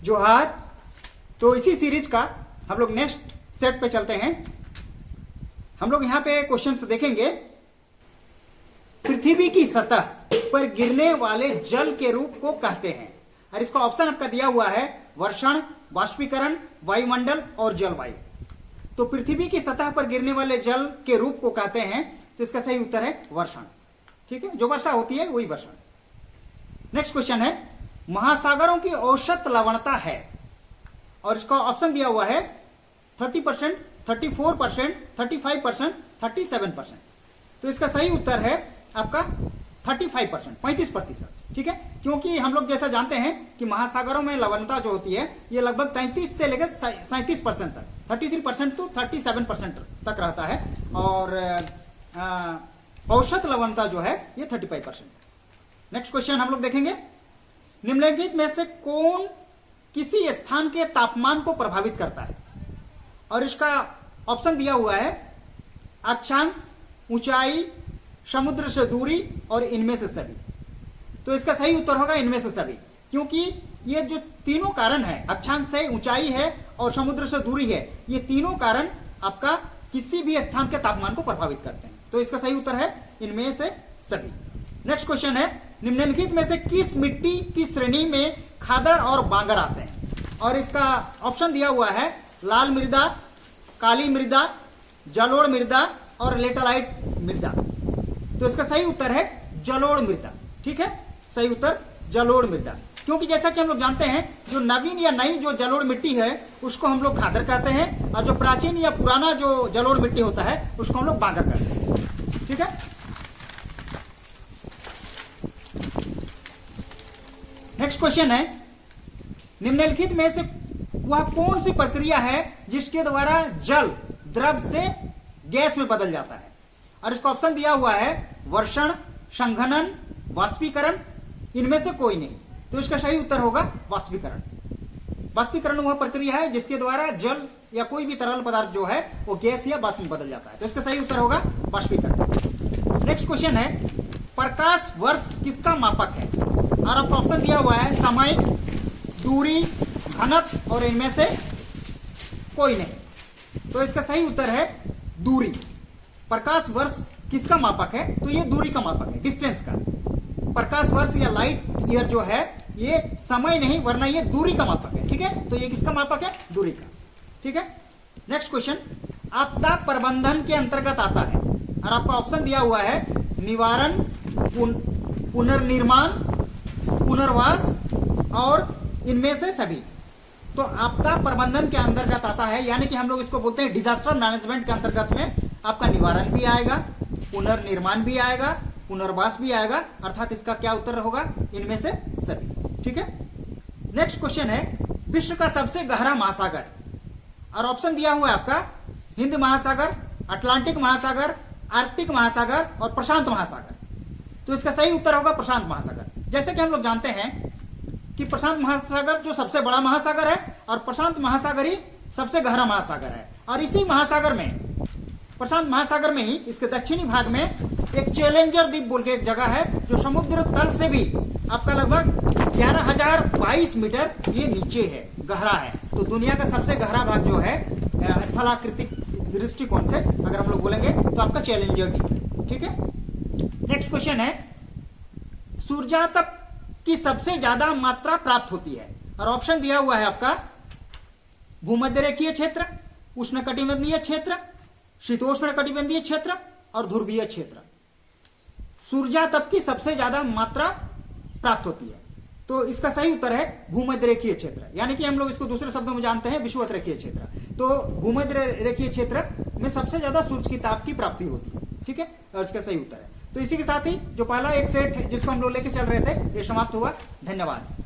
जोहार। तो इसी सीरीज का हम लोग नेक्स्ट सेट पे चलते हैं। हम लोग यहाँ पे क्वेश्चंस देखेंगे। पृथ्वी की सतह पर गिरने वाले जल के रूप को कहते हैं, और इसका ऑप्शन आपका दिया हुआ है वर्षण, वाष्पीकरण, वायुमंडल और जलवायु। तो पृथ्वी की सतह पर गिरने वाले जल के रूप को कहते हैं, तो इसका सही उत्तर है वर्षण। ठीक है, जो वर्षा होती है वही वर्षण। नेक्स्ट क्वेश्चन है, महासागरों की औसत लवणता है, और इसका ऑप्शन दिया हुआ है 30%, 34%, 35%, 37%। तो इसका सही उत्तर है आपका 35%, 35%। ठीक है, क्योंकि हम लोग जैसा जानते हैं कि महासागरों में लवणता जो होती है ये लगभग 33 से लेकर 37% तक, 33% to 37% तक रहता है, और औसत लवणता जो है ये 35%। नेक्स्ट क्वेश्चन हम लोग देखेंगे, निम्नलिखित में से कौन किसी स्थान के तापमान को प्रभावित करता है, और इसका ऑप्शन दिया हुआ है अक्षांश, ऊंचाई, समुद्र से दूरी और इनमें से सभी। तो इसका सही उत्तर होगा इनमें से सभी, क्योंकि ये जो तीनों कारण है, अक्षांश है, ऊंचाई है और समुद्र से दूरी है, ये तीनों कारण आपका किसी भी स्थान के तापमान को प्रभावित करते हैं। तो इसका सही उत्तर है इनमें से सभी। नेक्स्ट क्वेश्चन है, निम्नलिखित में से किस मिट्टी की श्रेणी में खादर और बांगर आते हैं, और इसका ऑप्शन दिया हुआ है लाल मृदा, काली मृदा, जलोढ़ मृदा और लेटराइट मृदा। तो इसका सही उत्तर है जलोढ़ मृदा। ठीक है, सही उत्तर जलोढ़ मृदा, क्योंकि जैसा कि हम लोग जानते हैं जो नवीन या नई जो जलोढ़ मिट्टी है उसको हम लोग खादर कहते हैं, और जो प्राचीन या पुराना जो जलोढ़ मिट्टी होता है उसको हम लोग बांगर कहते हैं। ठीक है, नेक्स्ट क्वेश्चन है, निम्नलिखित में से वह कौन सी प्रक्रिया है जिसके द्वारा जल द्रव से गैस में बदल जाता है, और इसका ऑप्शन दिया हुआ है वर्षण, संघनन, वाष्पीकरण, इनमें से कोई नहीं। तो इसका सही उत्तर होगा वाष्पीकरण। वाष्पीकरण वह प्रक्रिया है जिसके द्वारा जल या कोई भी तरल पदार्थ जो है वो गैस या वाष्प में बदल जाता है। तो इसका सही उत्तर होगा वाष्पीकरण। नेक्स्ट क्वेश्चन है, प्रकाश वर्ष किसका मापक है, और आपको ऑप्शन दिया हुआ है समय, दूरी, घनत्व और इनमें से कोई नहीं। तो इसका सही उत्तर है दूरी। प्रकाश वर्ष किसका मापक है, तो ये दूरी का मापक है, डिस्टेंस का। प्रकाश वर्ष या लाइट ईयर जो है ये समय नहीं वरना ये दूरी का मापक है। ठीक है, तो ये किसका मापक है, दूरी का। ठीक है, नेक्स्ट क्वेश्चन, आपदा प्रबंधन के अंतर्गत आता है, और आपका ऑप्शन दिया हुआ है निवारण, पुनर्निर्माण, पुनर्वास और इनमें से सभी। तो आपदा प्रबंधन के अंतर्गत आता है, यानी कि हम लोग इसको बोलते हैं डिजास्टर मैनेजमेंट के अंतर्गत में आपका निवारण भी आएगा, पुनर्निर्माण भी आएगा, पुनर्वास भी आएगा, अर्थात इसका क्या उत्तर होगा, इनमें से सभी। ठीक है, नेक्स्ट क्वेश्चन है, विश्व का सबसे गहरा महासागर, और ऑप्शन दिया हुआ है आपका हिंद महासागर, अटलांटिक महासागर, आर्कटिक महासागर और प्रशांत महासागर। तो इसका सही उत्तर होगा प्रशांत महासागर। जैसे कि हम लोग जानते हैं कि प्रशांत महासागर जो सबसे बड़ा महासागर है, और प्रशांत महासागर ही सबसे गहरा महासागर है, और इसी महासागर में, प्रशांत महासागर में ही इसके दक्षिणी भाग में एक चैलेंजर द्वीप बोल के एक जगह है जो समुद्र तल से भी आपका लगभग 11,022 मीटर ये नीचे है, गहरा है। तो दुनिया का सबसे गहरा भाग जो है स्थलाकृतिक दृष्टिकोण से अगर हम लोग बोलेंगे तो आपका चैलेंजर द्वीप है। ठीक है, नेक्स्ट क्वेश्चन है, सूर्यातप की सबसे ज्यादा मात्रा प्राप्त होती है, और ऑप्शन दिया हुआ है आपका भूमध्य रेखीय क्षेत्र, उष्णकटिबंधीय क्षेत्र, शीतोष्ण कटिबंधीय क्षेत्र और ध्रुवीय क्षेत्र। सूर्यातप की सबसे ज्यादा मात्रा प्राप्त होती है, तो इसका सही उत्तर है भूमध्य रेखीय क्षेत्र, यानी कि हम लोग इसको दूसरे शब्दों में जानते हैं विषुवत रेखीय क्षेत्र। तो भूमध्य रेखीय क्षेत्र में सबसे ज्यादा सूर्य की ताप की प्राप्ति होती है। ठीक है, और इसका सही उत्तर है। तो इसी के साथ ही जो पहला एक सेट जिसको हम लोग लेके चल रहे थे ये समाप्त हुआ। धन्यवाद।